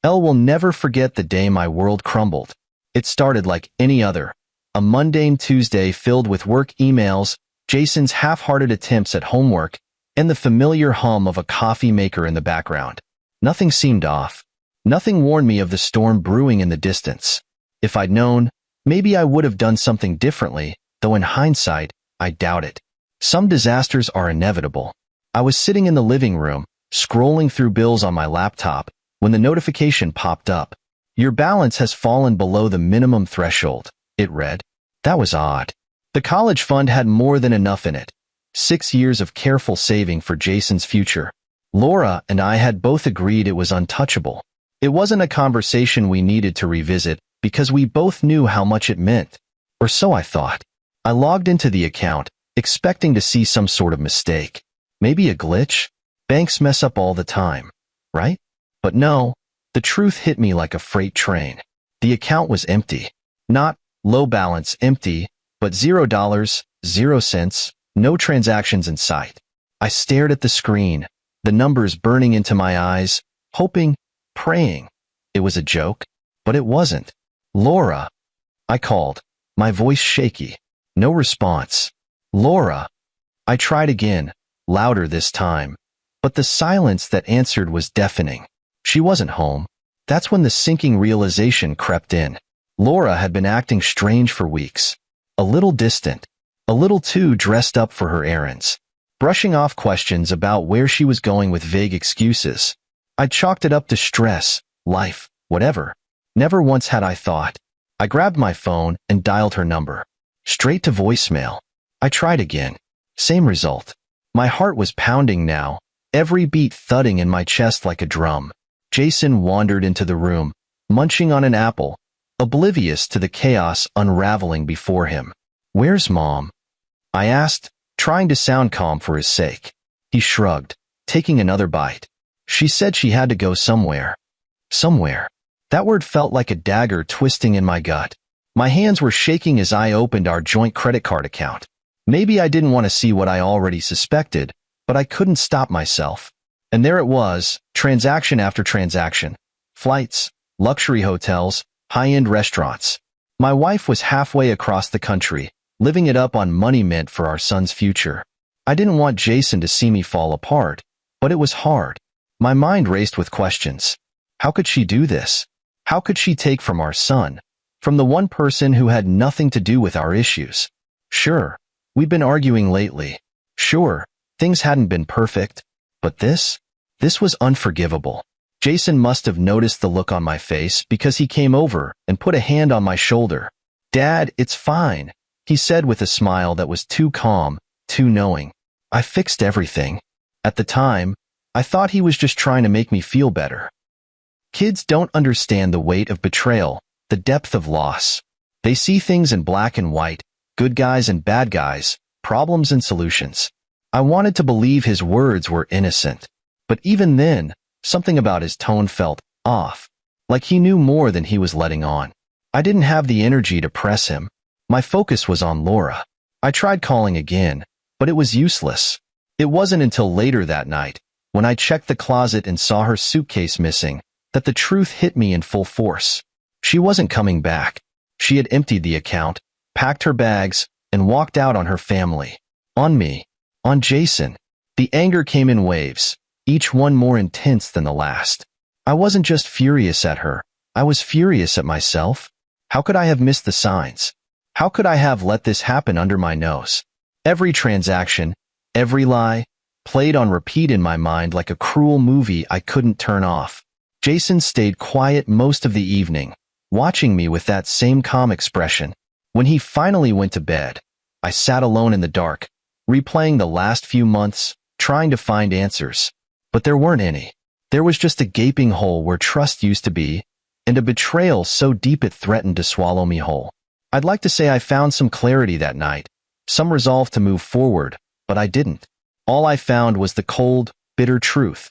Elle will never forget the day my world crumbled. It started like any other. A mundane Tuesday filled with work emails, Jason's half-hearted attempts at homework, and the familiar hum of a coffee maker in the background. Nothing seemed off. Nothing warned me of the storm brewing in the distance. If I'd known, maybe I would have done something differently, though in hindsight, I doubt it. Some disasters are inevitable. I was sitting in the living room, scrolling through bills on my laptop, when the notification popped up. Your balance has fallen below the minimum threshold, it read. That was odd. The college fund had more than enough in it. 6 years of careful saving for Jason's future. Laura and I had both agreed it was untouchable. It wasn't a conversation we needed to revisit because we both knew how much it meant. Or so I thought. I logged into the account, expecting to see some sort of mistake. Maybe a glitch? Banks mess up all the time, right? But no, the truth hit me like a freight train. The account was empty. Not low balance empty, but $0, 0 cents, no transactions in sight. I stared at the screen, the numbers burning into my eyes, hoping, praying. It was a joke, but it wasn't. Laura. I called, my voice shaky. No response. Laura. I tried again, louder this time, but the silence that answered was deafening. She wasn't home. That's when the sinking realization crept in. Laura had been acting strange for weeks. A little distant. A little too dressed up for her errands. Brushing off questions about where she was going with vague excuses. I chalked it up to stress, life, whatever. Never once had I thought. I grabbed my phone and dialed her number. Straight to voicemail. I tried again. Same result. My heart was pounding now, every beat thudding in my chest like a drum. Jason wandered into the room, munching on an apple, oblivious to the chaos unraveling before him. "Where's Mom?" I asked, trying to sound calm for his sake. He shrugged, taking another bite. "She said she had to go somewhere." Somewhere. That word felt like a dagger twisting in my gut. My hands were shaking as I opened our joint credit card account. Maybe I didn't want to see what I already suspected, but I couldn't stop myself. And there it was, transaction after transaction. Flights, luxury hotels, high-end restaurants. My wife was halfway across the country, living it up on money meant for our son's future. I didn't want Jason to see me fall apart, but it was hard. My mind raced with questions. How could she do this? How could she take from our son? From the one person who had nothing to do with our issues? Sure, we'd been arguing lately. Sure, things hadn't been perfect. But this was unforgivable. Jason must have noticed the look on my face because he came over and put a hand on my shoulder. "Dad, it's fine," he said with a smile that was too calm, too knowing. I fixed everything. At the time, I thought he was just trying to make me feel better. Kids don't understand the weight of betrayal, the depth of loss. They see things in black and white, good guys and bad guys, problems and solutions. I wanted to believe his words were innocent. But even then, something about his tone felt off, like he knew more than he was letting on. I didn't have the energy to press him. My focus was on Laura. I tried calling again, but it was useless. It wasn't until later that night, when I checked the closet and saw her suitcase missing, that the truth hit me in full force. She wasn't coming back. She had emptied the account, packed her bags, and walked out on her family. On me. On Jason. The anger came in waves, each one more intense than the last. I wasn't just furious at her. I was furious at myself. How could I have missed the signs? How could I have let this happen under my nose? Every transaction, every lie, played on repeat in my mind like a cruel movie I couldn't turn off. Jason stayed quiet most of the evening, watching me with that same calm expression. When he finally went to bed, I sat alone in the dark, replaying the last few months, trying to find answers. But there weren't any. There was just a gaping hole where trust used to be, and a betrayal so deep it threatened to swallow me whole. I'd like to say I found some clarity that night, some resolve to move forward, but I didn't. All I found was the cold, bitter truth.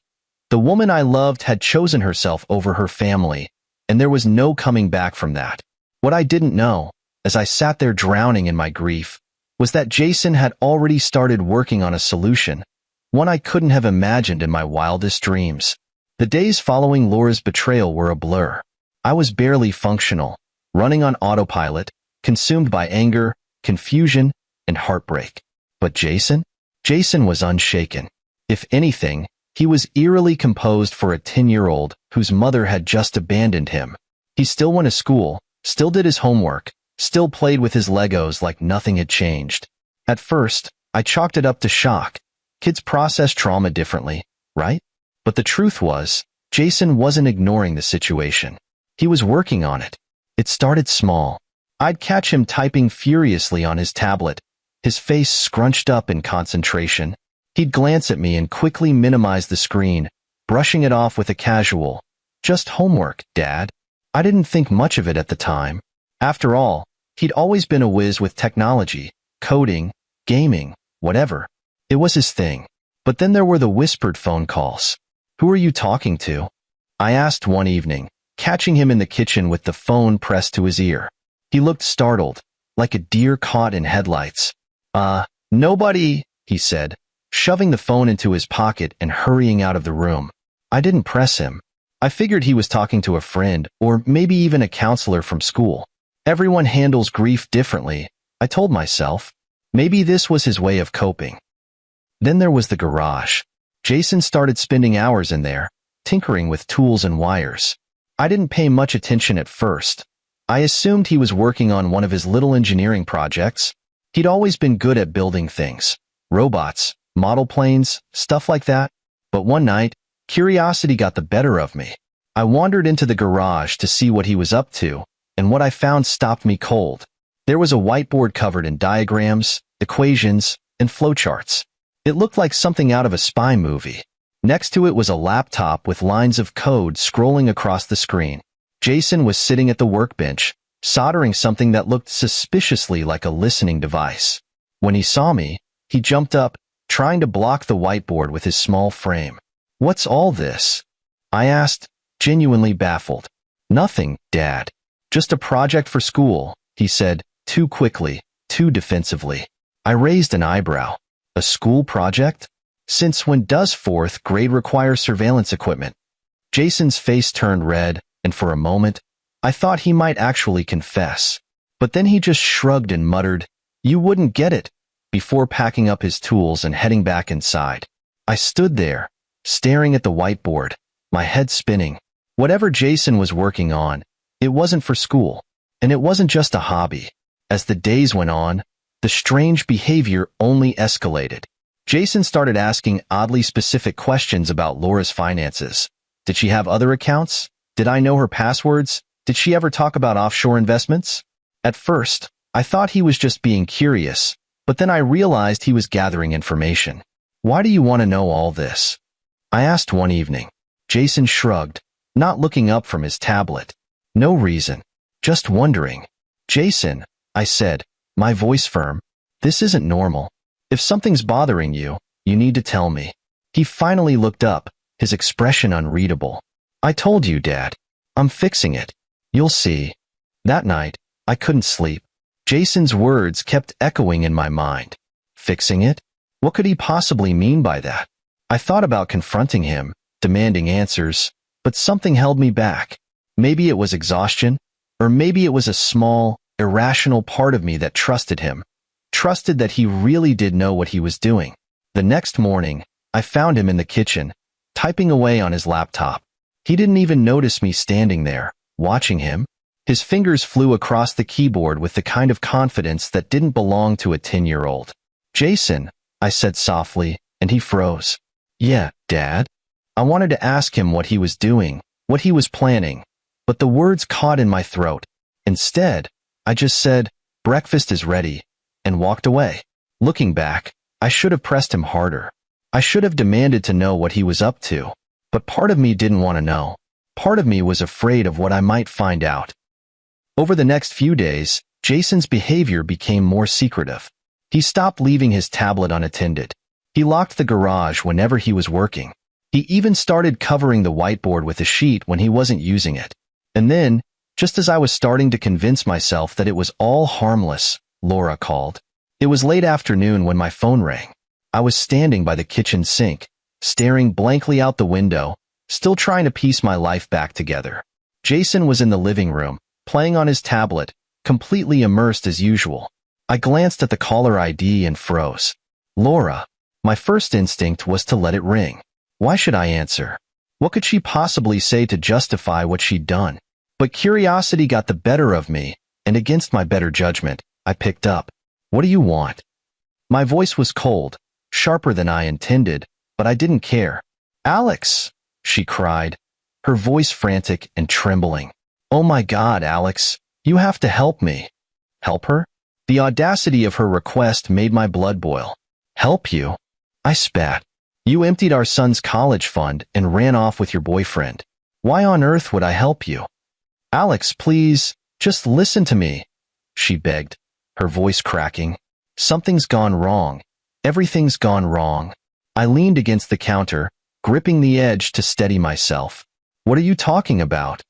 The woman I loved had chosen herself over her family, and there was no coming back from that. What I didn't know, as I sat there drowning in my grief, was that Jason had already started working on a solution, one I couldn't have imagined in my wildest dreams. The days following Laura's betrayal were a blur. I was barely functional, running on autopilot, consumed by anger, confusion, and heartbreak. But Jason? Jason was unshaken. If anything, he was eerily composed for a 10-year-old whose mother had just abandoned him. He still went to school, still did his homework, still played with his Legos like nothing had changed. At first, I chalked it up to shock. Kids process trauma differently, right? But the truth was, Jason wasn't ignoring the situation. He was working on it. It started small. I'd catch him typing furiously on his tablet, his face scrunched up in concentration. He'd glance at me and quickly minimize the screen, brushing it off with a casual, "Just homework, Dad." I didn't think much of it at the time. After all, he'd always been a whiz with technology, coding, gaming, whatever. It was his thing. But then there were the whispered phone calls. "Who are you talking to?" I asked one evening, catching him in the kitchen with the phone pressed to his ear. He looked startled, like a deer caught in headlights. Nobody," he said, shoving the phone into his pocket and hurrying out of the room. I didn't press him. I figured he was talking to a friend, or maybe even a counselor from school. Everyone handles grief differently, I told myself. Maybe this was his way of coping. Then there was the garage. Jason started spending hours in there, tinkering with tools and wires. I didn't pay much attention at first. I assumed he was working on one of his little engineering projects. He'd always been good at building things. Robots, model planes, stuff like that. But one night, curiosity got the better of me. I wandered into the garage to see what he was up to, and what I found stopped me cold. There was a whiteboard covered in diagrams, equations, and flowcharts. It looked like something out of a spy movie. Next to it was a laptop with lines of code scrolling across the screen. Jason was sitting at the workbench, soldering something that looked suspiciously like a listening device. When he saw me, he jumped up, trying to block the whiteboard with his small frame. "What's all this?" I asked, genuinely baffled. "Nothing, Dad. Just a project for school," he said, too quickly, too defensively. I raised an eyebrow. "A school project? Since when does 4th grade require surveillance equipment?" Jason's face turned red, and for a moment, I thought he might actually confess. But then he just shrugged and muttered, "You wouldn't get it," before packing up his tools and heading back inside. I stood there, staring at the whiteboard, my head spinning. Whatever Jason was working on, it wasn't for school, and it wasn't just a hobby. As the days went on, the strange behavior only escalated. Jason started asking oddly specific questions about Laura's finances. Did she have other accounts? Did I know her passwords? Did she ever talk about offshore investments? At first, I thought he was just being curious, but then I realized he was gathering information. "Why do you want to know all this?" I asked one evening. Jason shrugged, not looking up from his tablet. "No reason. Just wondering." "Jason," I said, my voice firm, "this isn't normal. If something's bothering you, you need to tell me." He finally looked up, his expression unreadable. "I told you, Dad. I'm fixing it. You'll see." That night, I couldn't sleep. Jason's words kept echoing in my mind. Fixing it? What could he possibly mean by that? I thought about confronting him, demanding answers, but something held me back. Maybe it was exhaustion, or maybe it was a small, irrational part of me that trusted him, trusted that he really did know what he was doing. The next morning, I found him in the kitchen, typing away on his laptop. He didn't even notice me standing there, watching him. His fingers flew across the keyboard with the kind of confidence that didn't belong to a 10-year-old. "Jason," I said softly, and he froze. "Yeah, Dad?" I wanted to ask him what he was doing, what he was planning, but the words caught in my throat. Instead, I just said, "Breakfast is ready," and walked away. Looking back, I should have pressed him harder. I should have demanded to know what he was up to. But part of me didn't want to know. Part of me was afraid of what I might find out. Over the next few days, Jason's behavior became more secretive. He stopped leaving his tablet unattended. He locked the garage whenever he was working. He even started covering the whiteboard with a sheet when he wasn't using it. And then, just as I was starting to convince myself that it was all harmless, Laura called. It was late afternoon when my phone rang. I was standing by the kitchen sink, staring blankly out the window, still trying to piece my life back together. Jason was in the living room, playing on his tablet, completely immersed as usual. I glanced at the caller ID and froze. Laura. My first instinct was to let it ring. Why should I answer? What could she possibly say to justify what she'd done? But curiosity got the better of me, and against my better judgment, I picked up. What do you want? My voice was cold, sharper than I intended, but I didn't care. Alex, she cried, her voice frantic and trembling. Oh my God, Alex, you have to help me. Help her? The audacity of her request made my blood boil. Help you? I spat. You emptied our son's college fund and ran off with your boyfriend. Why on earth would I help you? Alex, please, just listen to me, she begged, her voice cracking. Something's gone wrong. Everything's gone wrong. I leaned against the counter, gripping the edge to steady myself. What are you talking about?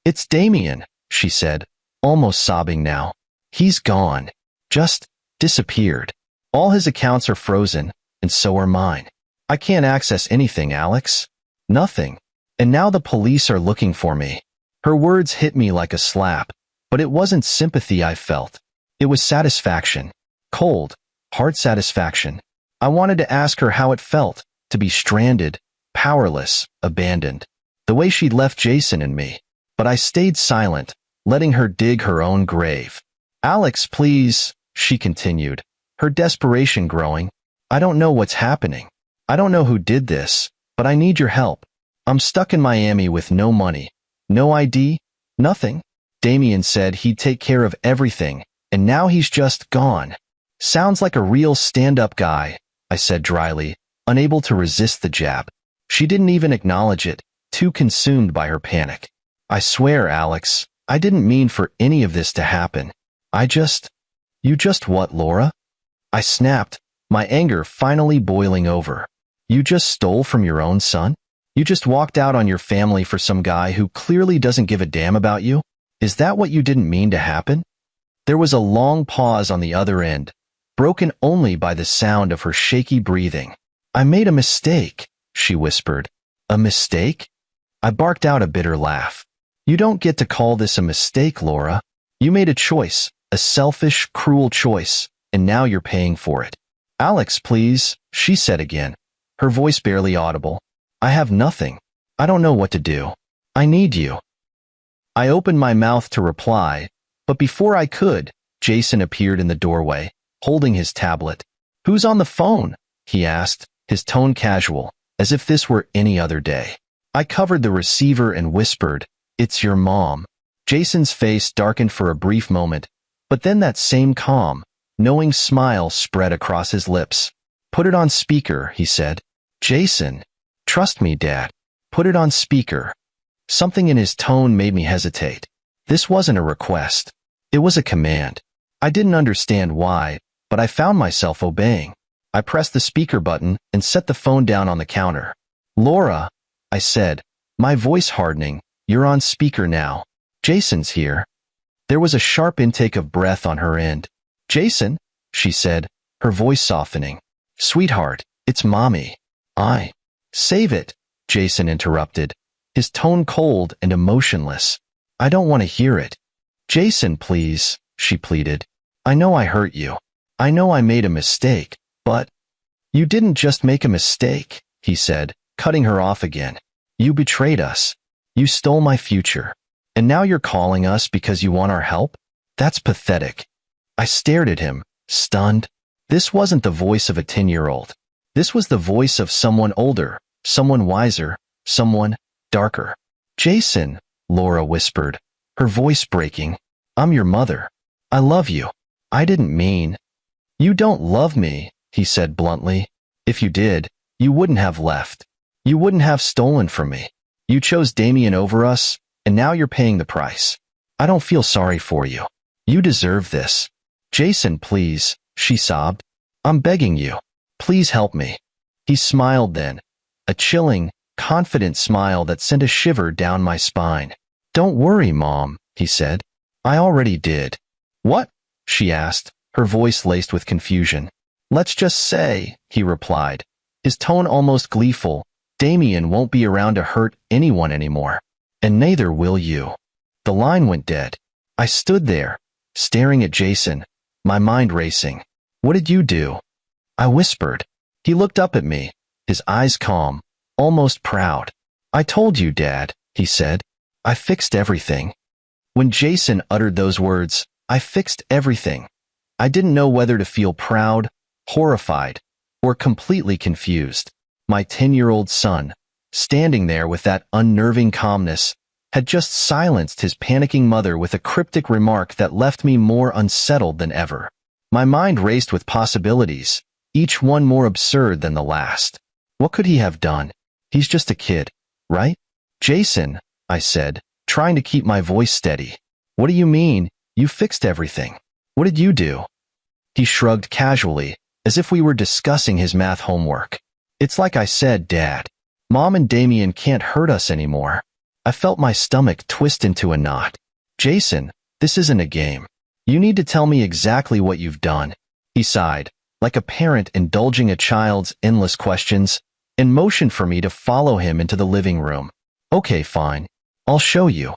It's Damien, she said, almost sobbing now. He's gone. Just disappeared. All his accounts are frozen, and so are mine. I can't access anything, Alex. Nothing. And now the police are looking for me. Her words hit me like a slap, but it wasn't sympathy I felt. It was satisfaction. Cold, hard satisfaction. I wanted to ask her how it felt to be stranded, powerless, abandoned, the way she'd left Jason and me. But I stayed silent, letting her dig her own grave. Alex, please, she continued, her desperation growing. I don't know what's happening. I don't know who did this, but I need your help. I'm stuck in Miami with no money, no ID, nothing. Damien said he'd take care of everything, and now he's just gone. Sounds like a real stand-up guy, I said dryly, unable to resist the jab. She didn't even acknowledge it, too consumed by her panic. I swear, Alex, I didn't mean for any of this to happen. You just what, Laura? I snapped, my anger finally boiling over. You just stole from your own son? You just walked out on your family for some guy who clearly doesn't give a damn about you? Is that what you didn't mean to happen? There was a long pause on the other end, broken only by the sound of her shaky breathing. I made a mistake, she whispered. A mistake? I barked out a bitter laugh. You don't get to call this a mistake, Laura. You made a choice, a selfish, cruel choice, and now you're paying for it. Alex, please, she said again, her voice barely audible. I have nothing. I don't know what to do. I need you. I opened my mouth to reply, but before I could, Jason appeared in the doorway, holding his tablet. Who's on the phone? He asked, his tone casual, as if this were any other day. I covered the receiver and whispered, It's your mom. Jason's face darkened for a brief moment, but then that same calm, knowing smile spread across his lips. Put it on speaker, he said. Jason. Trust me, Dad. Put it on speaker. Something in his tone made me hesitate. This wasn't a request. It was a command. I didn't understand why, but I found myself obeying. I pressed the speaker button and set the phone down on the counter. Laura, I said, my voice hardening, you're on speaker now. Jason's here. There was a sharp intake of breath on her end. Jason, she said, her voice softening. Sweetheart, it's Mommy. Save it, Jason interrupted, his tone cold and emotionless. I don't want to hear it. Jason, please, she pleaded. I know I hurt you. I know I made a mistake, but… You didn't just make a mistake, he said, cutting her off again. You betrayed us. You stole my future. And now you're calling us because you want our help? That's pathetic. I stared at him, stunned. This wasn't the voice of a 10-year-old. This was the voice of someone older, someone wiser, someone darker. Jason, Laura whispered, her voice breaking. I'm your mother. I love you. I didn't mean… You don't love me, he said bluntly. If you did, you wouldn't have left. You wouldn't have stolen from me. You chose Damien over us, and now you're paying the price. I don't feel sorry for you. You deserve this. Jason, please, she sobbed. I'm begging you. Please help me. He smiled then, a chilling, confident smile that sent a shiver down my spine. Don't worry, Mom, he said. I already did. What? She asked, her voice laced with confusion. Let's just say, he replied, his tone almost gleeful, Damien won't be around to hurt anyone anymore. And neither will you. The line went dead. I stood there, staring at Jason, my mind racing. What did you do? I whispered. He looked up at me, his eyes calm, almost proud. I told you, Dad, he said. I fixed everything. When Jason uttered those words, I fixed everything. I didn't know whether to feel proud, horrified, or completely confused. My 10-year-old son, standing there with that unnerving calmness, had just silenced his panicking mother with a cryptic remark that left me more unsettled than ever. My mind raced with possibilities, each one more absurd than the last. What could he have done? He's just a kid, right? Jason, I said, trying to keep my voice steady. What do you mean? You fixed everything. What did you do? He shrugged casually, as if we were discussing his math homework. It's like I said, Dad. Mom and Damien can't hurt us anymore. I felt my stomach twist into a knot. Jason, this isn't a game. You need to tell me exactly what you've done. He sighed, like a parent indulging a child's endless questions, and motioned for me to follow him into the living room. Okay, fine. I'll show you.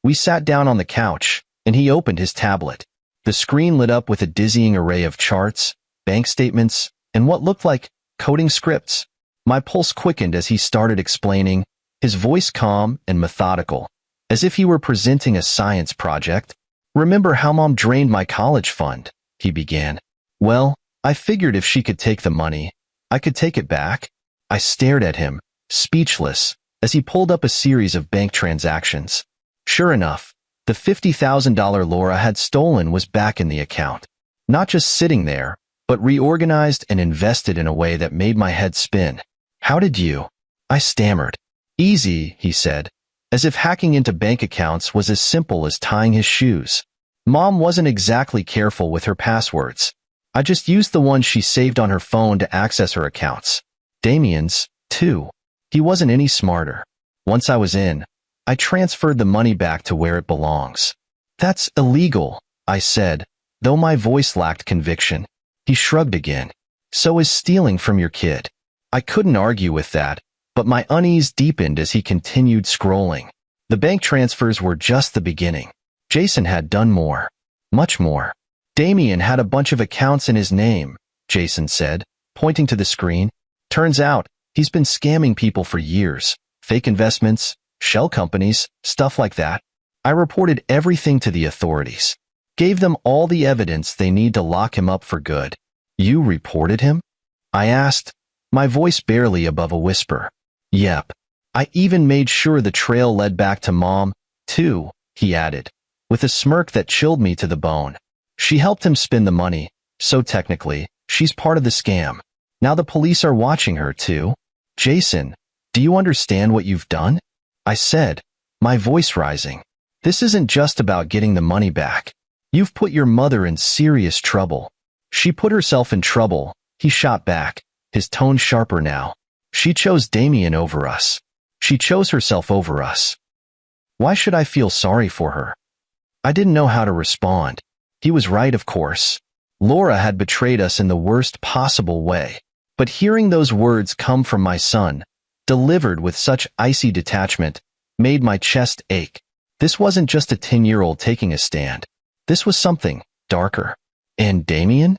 We sat down on the couch, and he opened his tablet. The screen lit up with a dizzying array of charts, bank statements, and what looked like coding scripts. My pulse quickened as he started explaining, his voice calm and methodical, as if he were presenting a science project. Remember how Mom drained my college fund? He began. Well, I figured if she could take the money, I could take it back. I stared at him, speechless, as he pulled up a series of bank transactions. Sure enough, the $50,000 Laura had stolen was back in the account. Not just sitting there, but reorganized and invested in a way that made my head spin. How did you? I stammered. Easy, he said, as if hacking into bank accounts was as simple as tying his shoes. Mom wasn't exactly careful with her passwords. I just used the ones she saved on her phone to access her accounts. Damien's, too. He wasn't any smarter. Once I was in, I transferred the money back to where it belongs. That's illegal, I said, though my voice lacked conviction. He shrugged again. So is stealing from your kid. I couldn't argue with that, but my unease deepened as he continued scrolling. The bank transfers were just the beginning. Jason had done more. Much more. Damien had a bunch of accounts in his name, Jason said, pointing to the screen. Turns out, he's been scamming people for years. Fake investments, shell companies, stuff like that. I reported everything to the authorities. Gave them all the evidence they need to lock him up for good. You reported him? I asked, my voice barely above a whisper. Yep. I even made sure the trail led back to Mom, too, he added, with a smirk that chilled me to the bone. She helped him spend the money, so technically, she's part of the scam. Now the police are watching her, too. Jason, do you understand what you've done? I said, my voice rising. This isn't just about getting the money back. You've put your mother in serious trouble. She put herself in trouble, he shot back, his tone sharper now. She chose Damien over us. She chose herself over us. Why should I feel sorry for her? I didn't know how to respond. He was right, of course. Laura had betrayed us in the worst possible way. But hearing those words come from my son, delivered with such icy detachment, made my chest ache. This wasn't just a 10-year-old taking a stand. This was something darker. And Damien?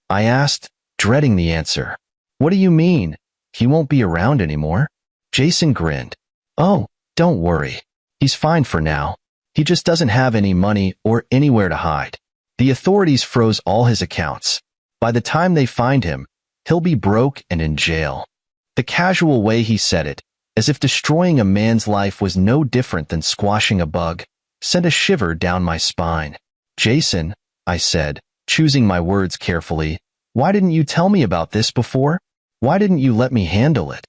I asked, dreading the answer. What do you mean? He won't be around anymore? Jason grinned. Oh, don't worry. He's fine for now. He just doesn't have any money or anywhere to hide. The authorities froze all his accounts. By the time they find him, he'll be broke and in jail. The casual way he said it, as if destroying a man's life was no different than squashing a bug, sent a shiver down my spine. Jason, I said, choosing my words carefully, why didn't you tell me about this before? Why didn't you let me handle it?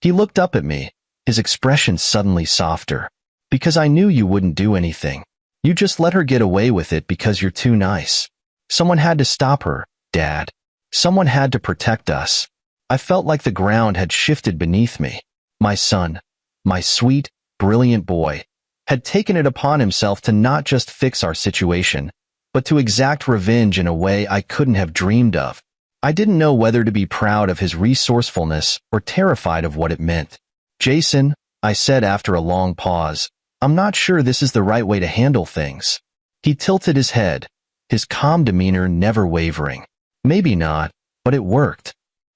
He looked up at me, his expression suddenly softer. Because I knew you wouldn't do anything. You just let her get away with it because you're too nice. Someone had to stop her, Dad. Someone had to protect us. I felt like the ground had shifted beneath me. My son, my sweet, brilliant boy, had taken it upon himself to not just fix our situation, but to exact revenge in a way I couldn't have dreamed of. I didn't know whether to be proud of his resourcefulness or terrified of what it meant. Jason, I said after a long pause, I'm not sure this is the right way to handle things. He tilted his head, his calm demeanor never wavering. Maybe not, but it worked.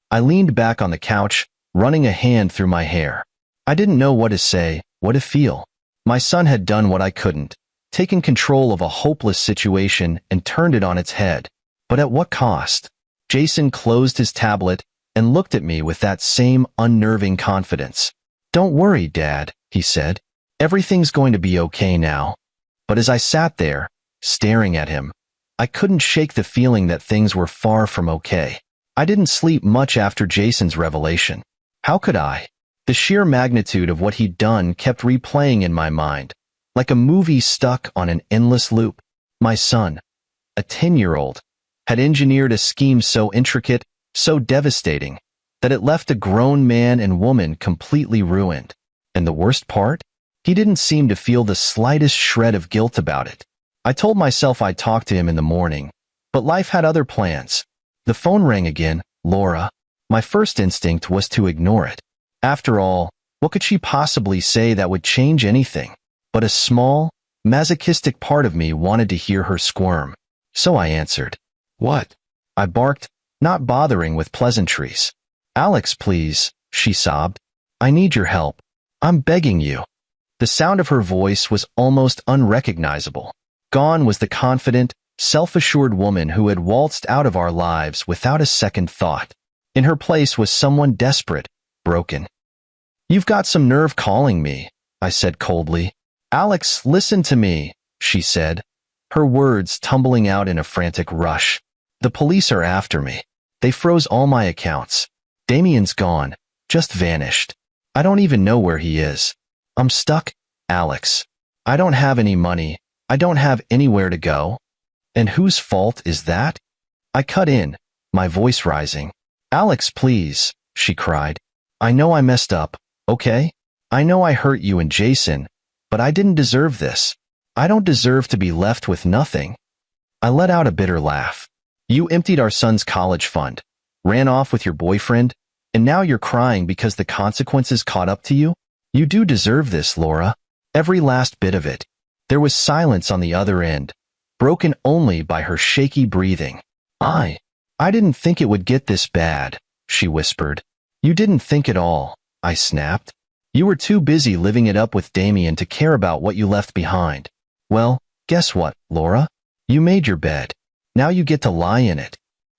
I leaned back on the couch, running a hand through my hair. I didn't know what to say, what to feel. My son had done what I couldn't, taken control of a hopeless situation and turned it on its head. But at what cost? Jason closed his tablet and looked at me with that same unnerving confidence. Don't worry, Dad, he said. Everything's going to be okay now. But as I sat there, staring at him, I couldn't shake the feeling that things were far from okay. I didn't sleep much after Jason's revelation. How could I? The sheer magnitude of what he'd done kept replaying in my mind, like a movie stuck on an endless loop. My son, a 10-year-old, had engineered a scheme so intricate, so devastating, that it left a grown man and woman completely ruined. And the worst part? He didn't seem to feel the slightest shred of guilt about it. I told myself I'd talk to him in the morning, but life had other plans. The phone rang again, Laura. My first instinct was to ignore it. After all, what could she possibly say that would change anything? But a small, masochistic part of me wanted to hear her squirm. So I answered. What? I barked, not bothering with pleasantries. Alex, please, she sobbed. I need your help. I'm begging you. The sound of her voice was almost unrecognizable. Gone was the confident, self-assured woman who had waltzed out of our lives without a second thought. In her place was someone desperate, broken. You've got some nerve calling me, I said coldly. Alex, listen to me, she said, her words tumbling out in a frantic rush. The police are after me. They froze all my accounts. Damien's gone, just vanished. I don't even know where he is. I'm stuck, Alex. I don't have any money. I don't have anywhere to go. And whose fault is that? I cut in, my voice rising. Alex, please, she cried. I know I messed up, okay? I know I hurt you and Jason, but I didn't deserve this. I don't deserve to be left with nothing. I let out a bitter laugh. You emptied our son's college fund, ran off with your boyfriend, and now you're crying because the consequences caught up to you? You do deserve this, Laura. Every last bit of it. There was silence on the other end, broken only by her shaky breathing. I didn't think it would get this bad, she whispered. You didn't think at all, I snapped. You were too busy living it up with Damien to care about what you left behind. Well, guess what, Laura? You made your bed. Now you get to lie in it.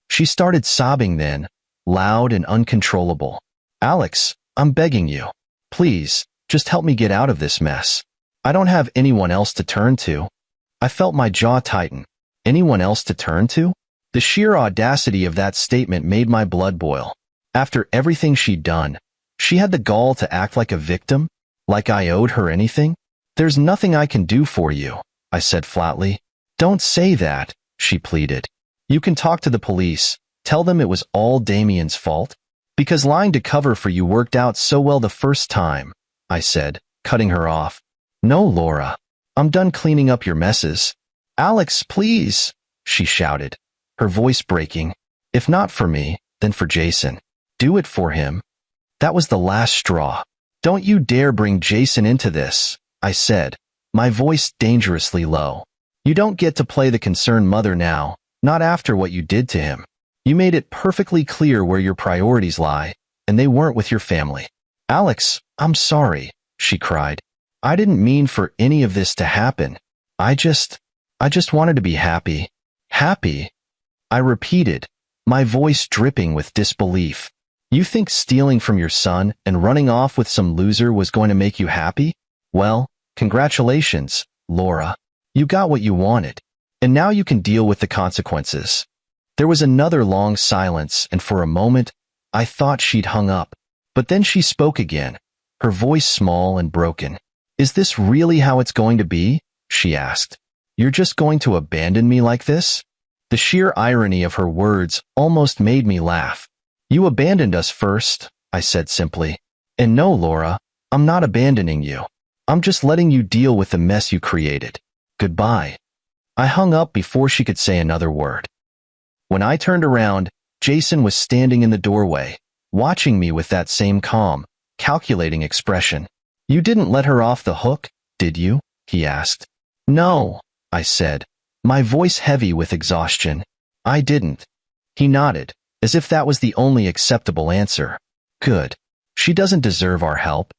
She started sobbing then, loud and uncontrollable. Alex, I'm begging you. Please, just help me get out of this mess. I don't have anyone else to turn to. I felt my jaw tighten. Anyone else to turn to? The sheer audacity of that statement made my blood boil. After everything she'd done, she had the gall to act like a victim, like I owed her anything. There's nothing I can do for you, I said flatly. Don't say that, she pleaded. You can talk to the police, tell them it was all Damien's fault. Because lying to cover for you worked out so well the first time, I said, cutting her off. No, Laura. I'm done cleaning up your messes. Alex, please, she shouted, her voice breaking. If not for me, then for Jason. Do it for him. That was the last straw. Don't you dare bring Jason into this, I said, my voice dangerously low. You don't get to play the concerned mother now, not after what you did to him. You made it perfectly clear where your priorities lie, and they weren't with your family. Alex, I'm sorry, she cried. I didn't mean for any of this to happen. I just wanted to be happy. Happy? I repeated, my voice dripping with disbelief. You think stealing from your son and running off with some loser was going to make you happy? Well, congratulations, Laura. You got what you wanted, and now you can deal with the consequences. There was another long silence, and for a moment, I thought she'd hung up. But then she spoke again, her voice small and broken. Is this really how it's going to be? She asked. You're just going to abandon me like this? The sheer irony of her words almost made me laugh. You abandoned us first, I said simply. And no, Laura, I'm not abandoning you. I'm just letting you deal with the mess you created. Goodbye. I hung up before she could say another word. When I turned around, Jason was standing in the doorway, watching me with that same calm, calculating expression. "You didn't let her off the hook, did you?" he asked. "No," I said, my voice heavy with exhaustion. "I didn't." He nodded, as if that was the only acceptable answer. "Good. She doesn't deserve our help."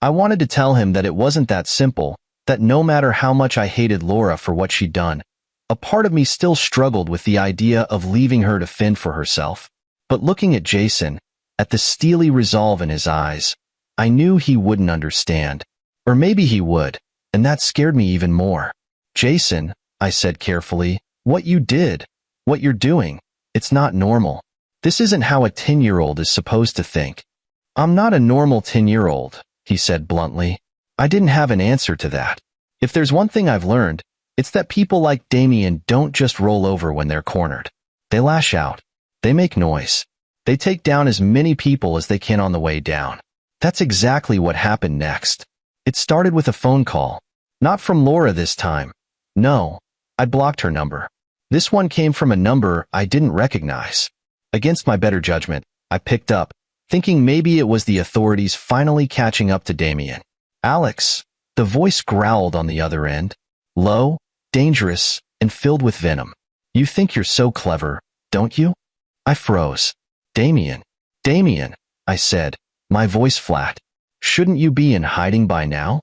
I wanted to tell him that it wasn't that simple, that no matter how much I hated Laura for what she'd done, a part of me still struggled with the idea of leaving her to fend for herself. But looking at Jason, at the steely resolve in his eyes, I knew he wouldn't understand. Or maybe he would, and that scared me even more. "Jason," I said carefully, "what you did, what you're doing, it's not normal. This isn't how a 10-year-old is supposed to think." "I'm not a normal 10-year-old, he said bluntly. I didn't have an answer to that. If there's one thing I've learned, it's that people like Damien don't just roll over when they're cornered. They lash out. They make noise. They take down as many people as they can on the way down. That's exactly what happened next. It started with a phone call. Not from Laura this time. No, I'd blocked her number. This one came from a number I didn't recognize. Against my better judgment, I picked up, thinking maybe it was the authorities finally catching up to Damien. "Alex," the voice growled on the other end. Low, dangerous, and filled with venom. "You think you're so clever, don't you?" I froze. "Damien, Damien," I said, my voice flat. "Shouldn't you be in hiding by now?"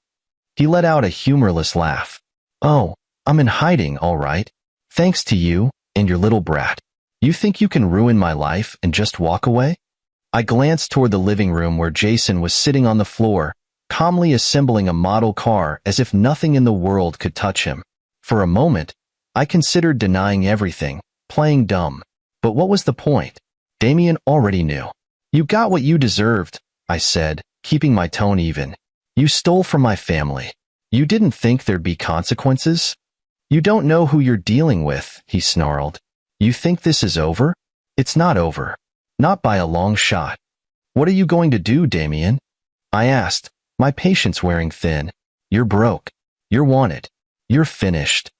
He let out a humorless laugh. "Oh, I'm in hiding, all right. Thanks to you and your little brat. You think you can ruin my life and just walk away?" I glanced toward the living room where Jason was sitting on the floor, calmly assembling a model car as if nothing in the world could touch him. For a moment, I considered denying everything, playing dumb. But what was the point? Damien already knew. "You got what you deserved," I said, keeping my tone even. "You stole from my family. You didn't think there'd be consequences?" "You don't know who you're dealing with," he snarled. "You think this is over? It's not over. Not by a long shot." "What are you going to do, Damien?" I asked, my patience wearing thin. "You're broke. You're wanted. You're finished."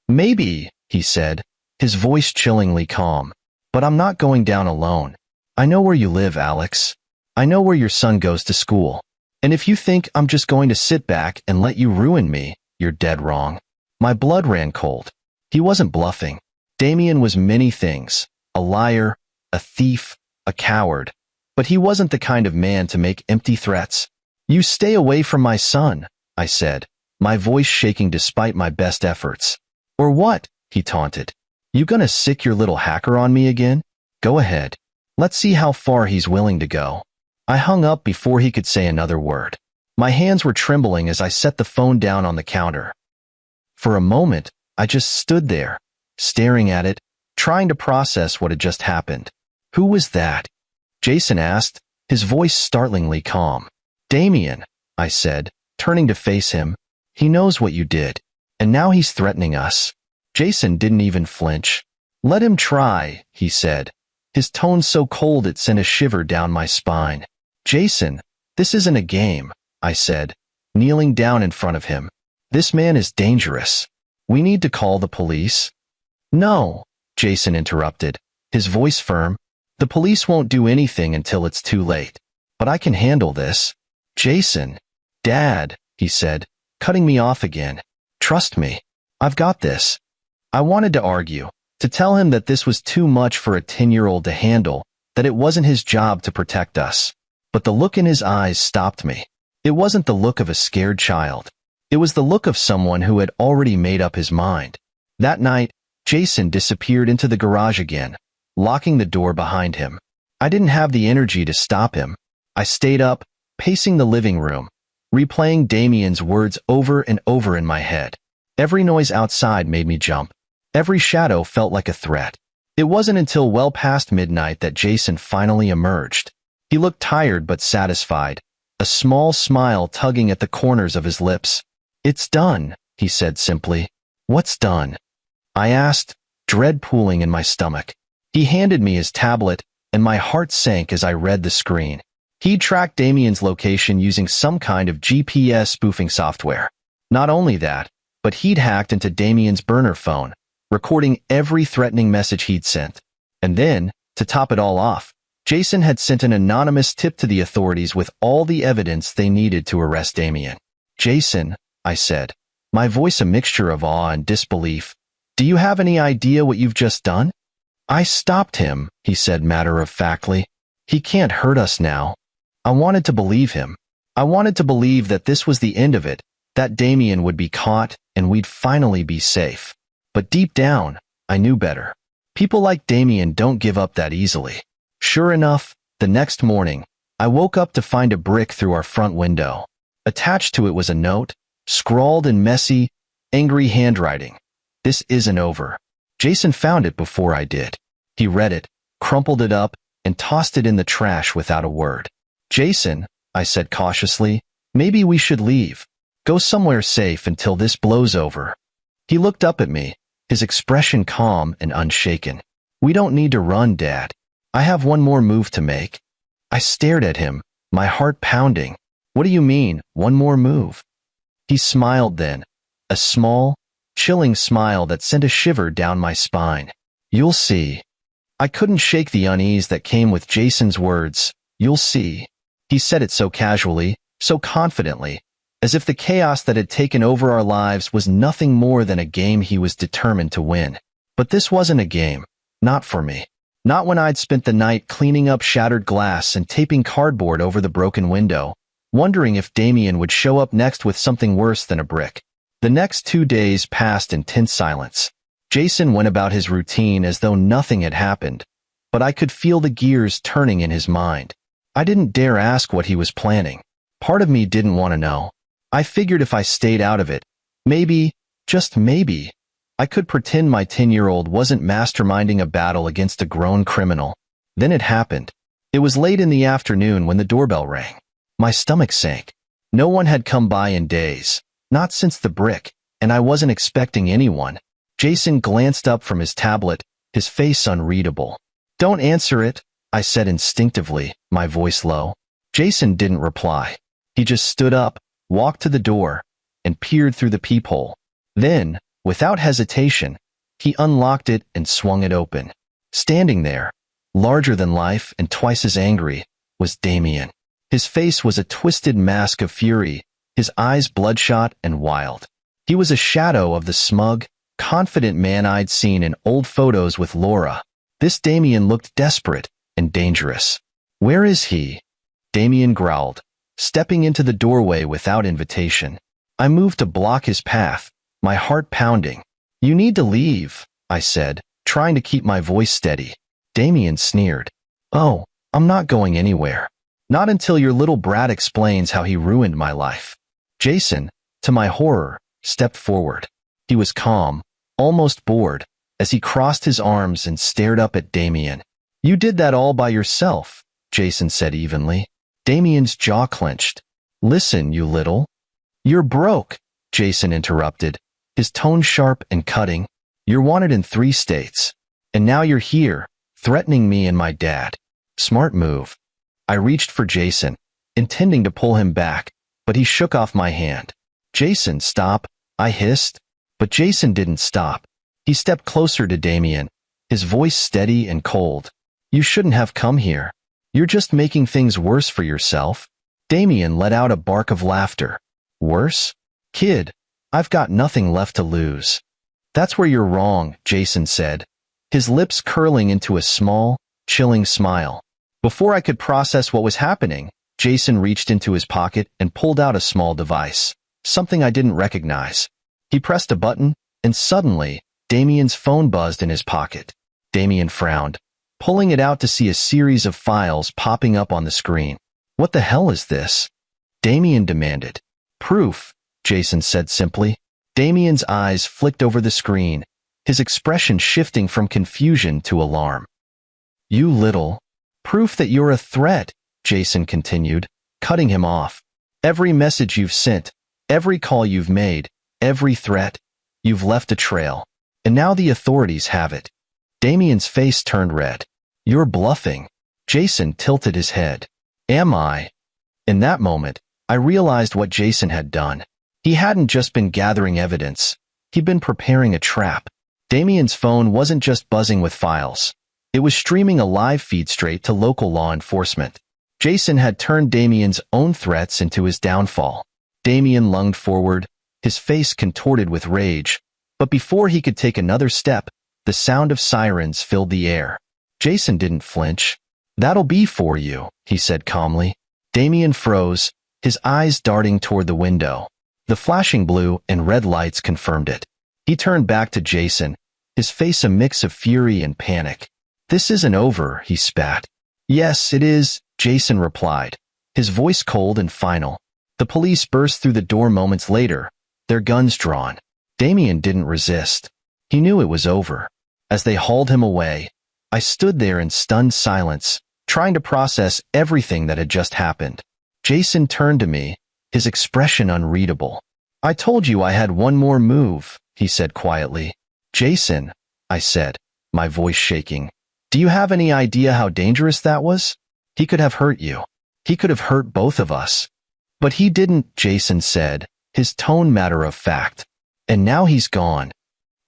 "Maybe," he said, his voice chillingly calm. "But I'm not going down alone. I know where you live, Alex. I know where your son goes to school. And if you think I'm just going to sit back and let you ruin me, you're dead wrong." My blood ran cold. He wasn't bluffing. Damien was many things. A liar, a thief, a coward. But he wasn't the kind of man to make empty threats. "You stay away from my son," I said, my voice shaking despite my best efforts. "Or what?" he taunted. "You gonna sick your little hacker on me again? Go ahead. Let's see how far he's willing to go." I hung up before he could say another word. My hands were trembling as I set the phone down on the counter. For a moment, I just stood there, staring at it, trying to process what had just happened. "Who was that?" Jason asked, his voice startlingly calm. "Damien," I said, turning to face him. "He knows what you did, and now he's threatening us." Jason didn't even flinch. "Let him try," he said, his tone so cold it sent a shiver down my spine. "Jason, this isn't a game," I said, kneeling down in front of him. "This man is dangerous. We need to call the police." "No," Jason interrupted, his voice firm. "The police won't do anything until it's too late. But I can handle this." "Jason." "Dad," he said, cutting me off again. "Trust me. I've got this." I wanted to argue, to tell him that this was too much for a 10-year-old to handle, that it wasn't his job to protect us. But the look in his eyes stopped me. It wasn't the look of a scared child. It was the look of someone who had already made up his mind. That night, Jason disappeared into the garage again, locking the door behind him. I didn't have the energy to stop him. I stayed up, pacing the living room, replaying Damien's words over and over in my head. Every noise outside made me jump. Every shadow felt like a threat. It wasn't until well past midnight that Jason finally emerged. He looked tired but satisfied, a small smile tugging at the corners of his lips. "It's done," he said simply. "What's done?" I asked, dread pooling in my stomach. He handed me his tablet, and my heart sank as I read the screen. He'd tracked Damien's location using some kind of GPS spoofing software. Not only that, but he'd hacked into Damien's burner phone, recording every threatening message he'd sent. And then, to top it all off, Jason had sent an anonymous tip to the authorities with all the evidence they needed to arrest Damien. "Jason," I said, my voice a mixture of awe and disbelief, "do you have any idea what you've just done?" "I stopped him," he said matter-of-factly. "He can't hurt us now." I wanted to believe him. I wanted to believe that this was the end of it, that Damien would be caught and we'd finally be safe. But deep down, I knew better. People like Damien don't give up that easily. Sure enough, the next morning, I woke up to find a brick through our front window. Attached to it was a note, scrawled in messy, angry handwriting. "This isn't over." Jason found it before I did. He read it, crumpled it up, and tossed it in the trash without a word. "Jason," I said cautiously, "maybe we should leave. Go somewhere safe until this blows over." He looked up at me, his expression calm and unshaken. "We don't need to run, Dad. I have one more move to make." I stared at him, my heart pounding. "What do you mean, one more move?" He smiled then, a small, chilling smile that sent a shiver down my spine. "You'll see." I couldn't shake the unease that came with Jason's words. "You'll see." He said it so casually, so confidently, as if the chaos that had taken over our lives was nothing more than a game he was determined to win. But this wasn't a game. Not for me. Not when I'd spent the night cleaning up shattered glass and taping cardboard over the broken window, wondering if Damien would show up next with something worse than a brick. The next 2 days passed in tense silence. Jason went about his routine as though nothing had happened, but I could feel the gears turning in his mind. I didn't dare ask what he was planning. Part of me didn't want to know. I figured if I stayed out of it, maybe, just maybe, I could pretend my 10-year-old wasn't masterminding a battle against a grown criminal. Then it happened. It was late in the afternoon when the doorbell rang. My stomach sank. No one had come by in days, not since the brick, and I wasn't expecting anyone. Jason glanced up from his tablet, his face unreadable. "Don't answer it," I said instinctively, my voice low. Jason didn't reply. He just stood up, walked to the door, and peered through the peephole. Then, without hesitation, he unlocked it and swung it open. Standing there, larger than life and twice as angry, was Damien. His face was a twisted mask of fury, his eyes bloodshot and wild. He was a shadow of the smug, confident man I'd seen in old photos with Laura. This Damien looked desperate and dangerous. "Where is he?" Damien growled, stepping into the doorway without invitation. I moved to block his path, my heart pounding. "You need to leave," I said, trying to keep my voice steady. Damien sneered. "Oh, I'm not going anywhere. Not until your little brat explains how he ruined my life." Jason, to my horror, stepped forward. He was calm, almost bored, as he crossed his arms and stared up at Damien. "You did that all by yourself," Jason said evenly. Damien's jaw clenched. "Listen, you little—" "You're broke," Jason interrupted, his tone sharp and cutting. "You're wanted in 3 states. And now you're here, threatening me and my dad. Smart move." I reached for Jason, intending to pull him back, but he shook off my hand. "Jason, stop," I hissed. But Jason didn't stop. He stepped closer to Damien, his voice steady and cold. "You shouldn't have come here. You're just making things worse for yourself." Damien let out a bark of laughter. "Worse? Kid, I've got nothing left to lose." "That's where you're wrong," Jason said, his lips curling into a small, chilling smile. Before I could process what was happening, Jason reached into his pocket and pulled out a small device, something I didn't recognize. He pressed a button, and suddenly, Damien's phone buzzed in his pocket. Damien frowned, pulling it out to see a series of files popping up on the screen. "What the hell is this?" Damien demanded. "Proof," Jason said simply. Damien's eyes flicked over the screen, his expression shifting from confusion to alarm. "You little—" "Proof that you're a threat," Jason continued, cutting him off. "Every message you've sent, every call you've made, every threat, you've left a trail. And now the authorities have it." Damien's face turned red. "You're bluffing." Jason tilted his head. "Am I?" In that moment, I realized what Jason had done. He hadn't just been gathering evidence. He'd been preparing a trap. Damien's phone wasn't just buzzing with files. It was streaming a live feed straight to local law enforcement. Jason had turned Damien's own threats into his downfall. Damien lunged forward, his face contorted with rage, but before he could take another step, the sound of sirens filled the air. Jason didn't flinch. "That'll be for you," he said calmly. Damien froze, his eyes darting toward the window. The flashing blue and red lights confirmed it. He turned back to Jason, his face a mix of fury and panic. "This isn't over," he spat. "Yes, it is," Jason replied, his voice cold and final. The police burst through the door moments later, their guns drawn. Damien didn't resist. He knew it was over. As they hauled him away, I stood there in stunned silence, trying to process everything that had just happened. Jason turned to me, his expression unreadable. "I told you I had one more move," he said quietly. "Jason," I said, my voice shaking, "do you have any idea how dangerous that was? He could have hurt you. He could have hurt both of us." "But he didn't," Jason said, his tone matter of fact. "And now he's gone."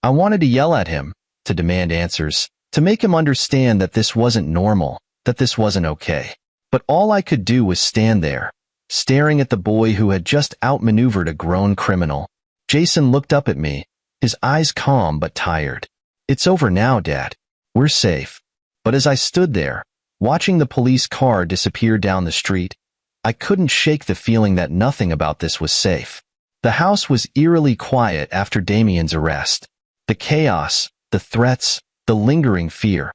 I wanted to yell at him, to demand answers, to make him understand that this wasn't normal, that this wasn't okay. But all I could do was stand there, staring at the boy who had just outmaneuvered a grown criminal. Jason looked up at me, his eyes calm but tired. "It's over now, Dad. We're safe." But as I stood there, watching the police car disappear down the street, I couldn't shake the feeling that nothing about this was safe. The house was eerily quiet after Damien's arrest. The chaos, the threats, the lingering fear,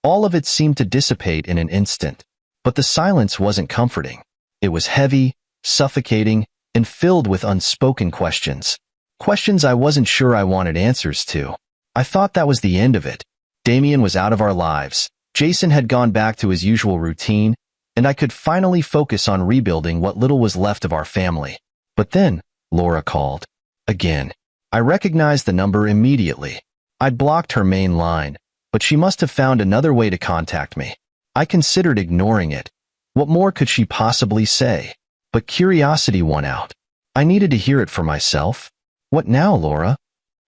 all of it seemed to dissipate in an instant. But the silence wasn't comforting. It was heavy, suffocating, and filled with unspoken questions. Questions I wasn't sure I wanted answers to. I thought that was the end of it. Damien was out of our lives. Jason had gone back to his usual routine, and I could finally focus on rebuilding what little was left of our family. But then, Laura called. Again. I recognized the number immediately. I'd blocked her main line, but she must have found another way to contact me. I considered ignoring it. What more could she possibly say? But curiosity won out. I needed to hear it for myself. "What now, Laura?"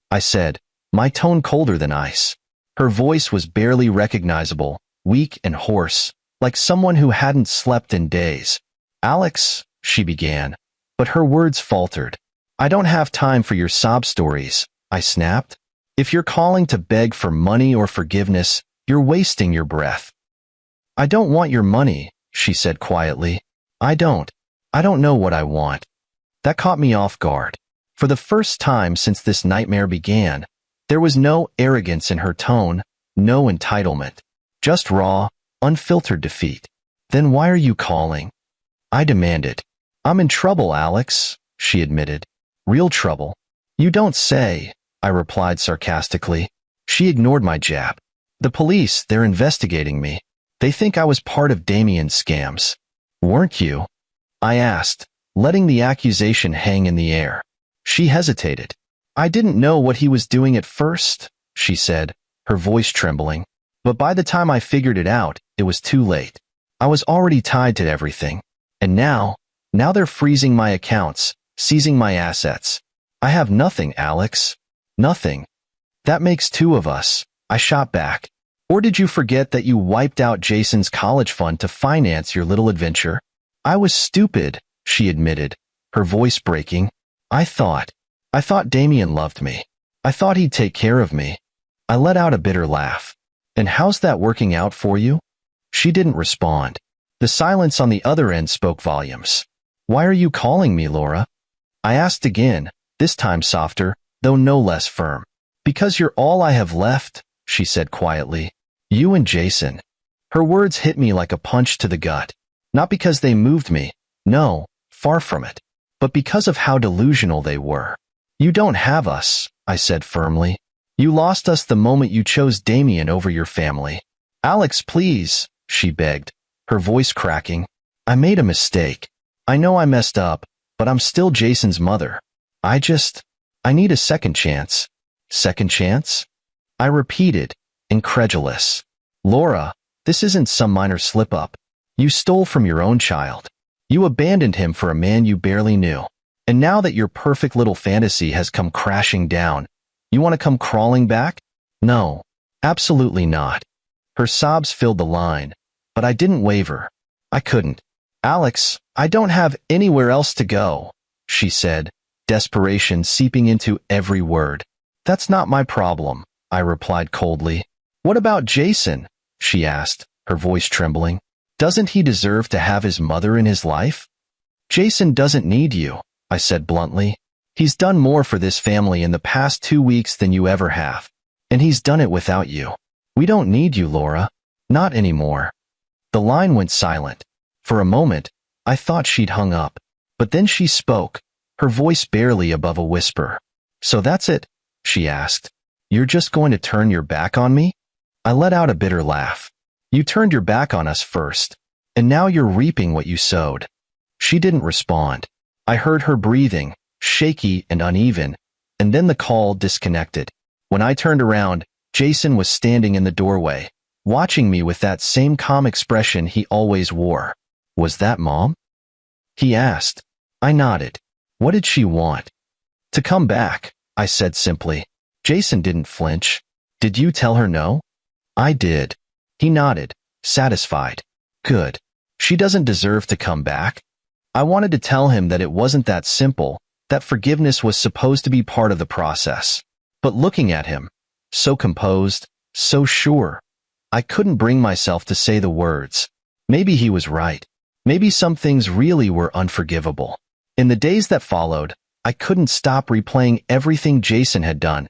I said, my tone colder than ice. Her voice was barely recognizable, weak and hoarse, like someone who hadn't slept in days. "Alex," she began, but her words faltered. "I don't have time for your sob stories," I snapped. "If you're calling to beg for money or forgiveness, you're wasting your breath." "I don't want your money," she said quietly. I don't know what I want." That caught me off guard. For the first time since this nightmare began, there was no arrogance in her tone, no entitlement. Just raw, unfiltered defeat. "Then why are you calling?" I demanded. "I'm in trouble, Alex," she admitted. "Real trouble." "You don't say," I replied sarcastically. She ignored my jab. "The police, they're investigating me. They think I was part of Damien's scams." "Weren't you?" I asked, letting the accusation hang in the air. She hesitated. "I didn't know what he was doing at first," she said, her voice trembling. "But by the time I figured it out, it was too late. I was already tied to everything. And now they're freezing my accounts, seizing my assets. I have nothing, Alex. Nothing." "That makes two of us," I shot back. "Or did you forget that you wiped out Jason's college fund to finance your little adventure?" "I was stupid," she admitted, her voice breaking. I thought Damien loved me. I thought he'd take care of me." I let out a bitter laugh. "And how's that working out for you?" She didn't respond. The silence on the other end spoke volumes. "Why are you calling me, Laura?" I asked again, this time softer, though no less firm. "Because you're all I have left," she said quietly. "You and Jason." Her words hit me like a punch to the gut. Not because they moved me. No, far from it. But because of how delusional they were. "You don't have us," I said firmly. "You lost us the moment you chose Damien over your family." "Alex, please," she begged, her voice cracking. "I made a mistake. I know I messed up, but I'm still Jason's mother. I need a second chance." "Second chance?" I repeated, incredulous. "Laura, this isn't some minor slip-up. You stole from your own child. You abandoned him for a man you barely knew. And now that your perfect little fantasy has come crashing down, you want to come crawling back? No, absolutely not." Her sobs filled the line, but I didn't waver. I couldn't. Alex, I don't have anywhere else to go, she said, desperation seeping into every word. That's not my problem, I replied coldly. What about Jason? She asked, her voice trembling. Doesn't he deserve to have his mother in his life? Jason doesn't need you, I said bluntly. He's done more for this family in the past 2 weeks than you ever have. And he's done it without you. We don't need you, Laura. Not anymore. The line went silent. For a moment, I thought she'd hung up. But then she spoke, her voice barely above a whisper. So that's it? She asked. You're just going to turn your back on me? I let out a bitter laugh. You turned your back on us first, and now you're reaping what you sowed. She didn't respond. I heard her breathing, shaky and uneven, and then the call disconnected. When I turned around, Jason was standing in the doorway, watching me with that same calm expression he always wore. Was that Mom? He asked. I nodded. What did she want? To come back, I said simply. Jason didn't flinch. Did you tell her no? I did. He nodded, satisfied. Good. She doesn't deserve to come back. I wanted to tell him that it wasn't that simple, that forgiveness was supposed to be part of the process. But looking at him, so composed, so sure, I couldn't bring myself to say the words. Maybe he was right. Maybe some things really were unforgivable. In the days that followed, I couldn't stop replaying everything Jason had done,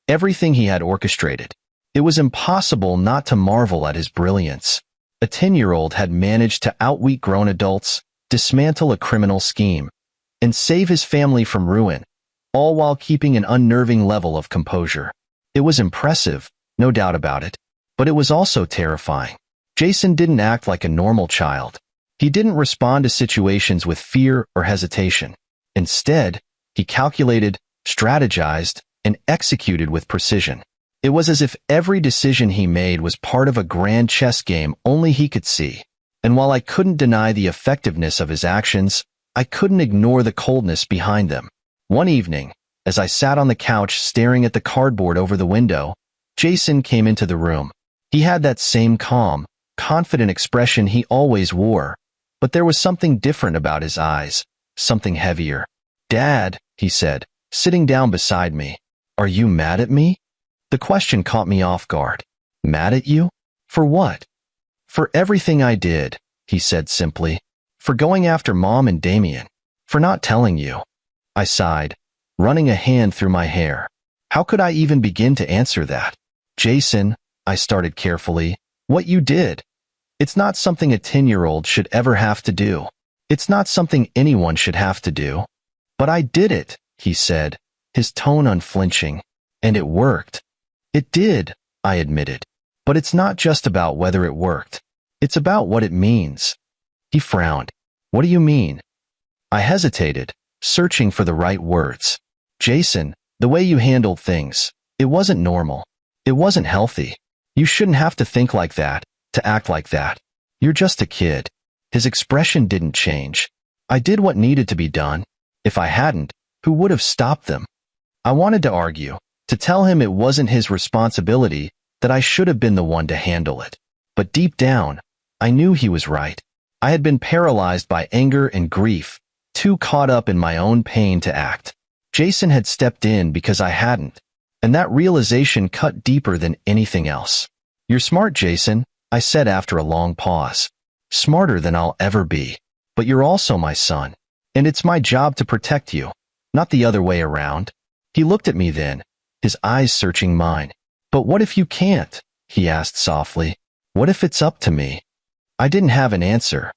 everything he had orchestrated. It was impossible not to marvel at his brilliance. A 10-year-old had managed to outwit grown adults, dismantle a criminal scheme, and save his family from ruin, all while keeping an unnerving level of composure. It was impressive, no doubt about it, but it was also terrifying. Jason didn't act like a normal child. He didn't respond to situations with fear or hesitation. Instead, he calculated, strategized, and executed with precision. It was as if every decision he made was part of a grand chess game only he could see. And while I couldn't deny the effectiveness of his actions, I couldn't ignore the coldness behind them. One evening, as I sat on the couch staring at the cardboard over the window, Jason came into the room. He had that same calm, confident expression he always wore, but there was something different about his eyes, something heavier. Dad, he said, sitting down beside me, are you mad at me? The question caught me off guard. Mad at you? For what? For everything I did, he said simply. For going after Mom and Damien. For not telling you. I sighed, running a hand through my hair. How could I even begin to answer that? Jason, I started carefully, what you did. It's not something a 10-year-old should ever have to do. It's not something anyone should have to do. But I did it, he said, his tone unflinching. And it worked. It did, I admitted. But it's not just about whether it worked. It's about what it means. He frowned. What do you mean? I hesitated, searching for the right words. Jason, the way you handled things, it wasn't normal. It wasn't healthy. You shouldn't have to think like that, to act like that. You're just a kid. His expression didn't change. I did what needed to be done. If I hadn't, who would have stopped them? I wanted to argue, to tell him it wasn't his responsibility, that I should have been the one to handle it. But deep down, I knew he was right. I had been paralyzed by anger and grief, too caught up in my own pain to act. Jason had stepped in because I hadn't, and that realization cut deeper than anything else. You're smart, Jason, I said after a long pause. Smarter than I'll ever be. But you're also my son, and it's my job to protect you, not the other way around. He looked at me then, his eyes searching mine. But what if you can't? He asked softly. What if it's up to me? I didn't have an answer.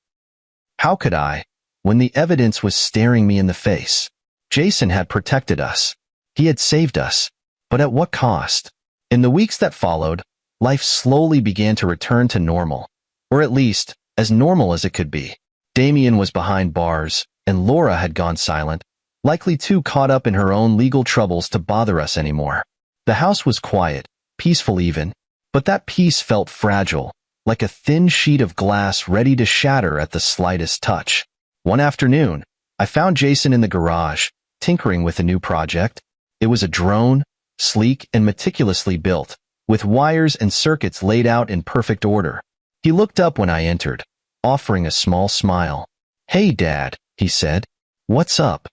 How could I, when the evidence was staring me in the face? Jason had protected us. He had saved us. But at what cost? In the weeks that followed, life slowly began to return to normal, or at least, as normal as it could be. Damien was behind bars, and Laura had gone silent, likely too caught up in her own legal troubles to bother us anymore. The house was quiet, peaceful even, but that peace felt fragile, like a thin sheet of glass ready to shatter at the slightest touch. One afternoon, I found Jason in the garage, tinkering with a new project. It was a drone, sleek and meticulously built, with wires and circuits laid out in perfect order. He looked up when I entered, offering a small smile. "Hey, Dad," he said. "What's up?"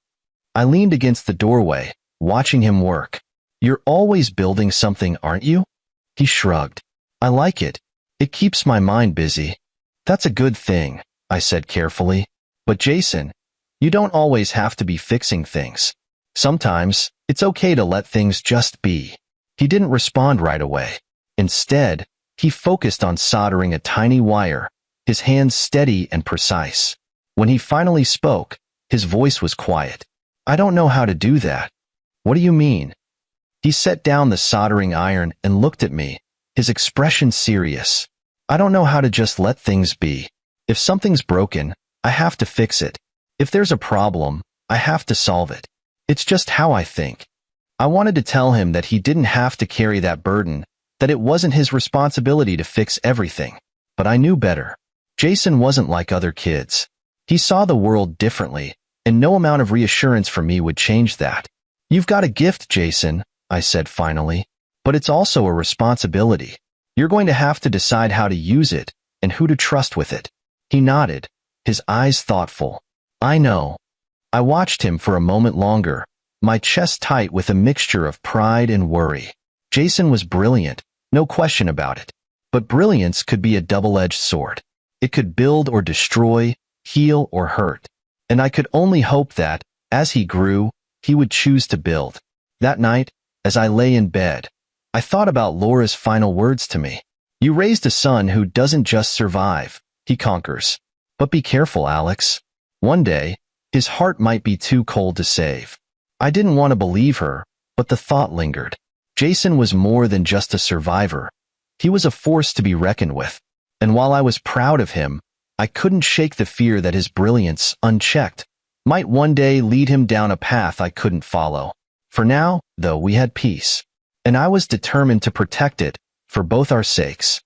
I leaned against the doorway, watching him work. "You're always building something, aren't you?" He shrugged. "I like it. It keeps my mind busy." "That's a good thing," I said carefully. "But Jason, you don't always have to be fixing things. Sometimes, it's okay to let things just be." He didn't respond right away. Instead, he focused on soldering a tiny wire, his hands steady and precise. When he finally spoke, his voice was quiet. "I don't know how to do that." "What do you mean?" He set down the soldering iron and looked at me, his expression serious. "I don't know how to just let things be. If something's broken, I have to fix it. If there's a problem, I have to solve it. It's just how I think." I wanted to tell him that he didn't have to carry that burden, that it wasn't his responsibility to fix everything. But I knew better. Jason wasn't like other kids. He saw the world differently, and no amount of reassurance from me would change that. "You've got a gift, Jason," I said finally, "but it's also a responsibility. You're going to have to decide how to use it and who to trust with it." He nodded, his eyes thoughtful. "I know." I watched him for a moment longer, my chest tight with a mixture of pride and worry. Jason was brilliant, no question about it. But brilliance could be a double-edged sword. It could build or destroy, heal or hurt. And I could only hope that, as he grew, he would choose to build. That night, as I lay in bed, I thought about Laura's final words to me. "You raised a son who doesn't just survive, he conquers. But be careful, Alex. One day, his heart might be too cold to save." I didn't want to believe her, but the thought lingered. Jason was more than just a survivor. He was a force to be reckoned with. And while I was proud of him, I couldn't shake the fear that his brilliance, unchecked, might one day lead him down a path I couldn't follow. For now, though, we had peace. And I was determined to protect it, for both our sakes.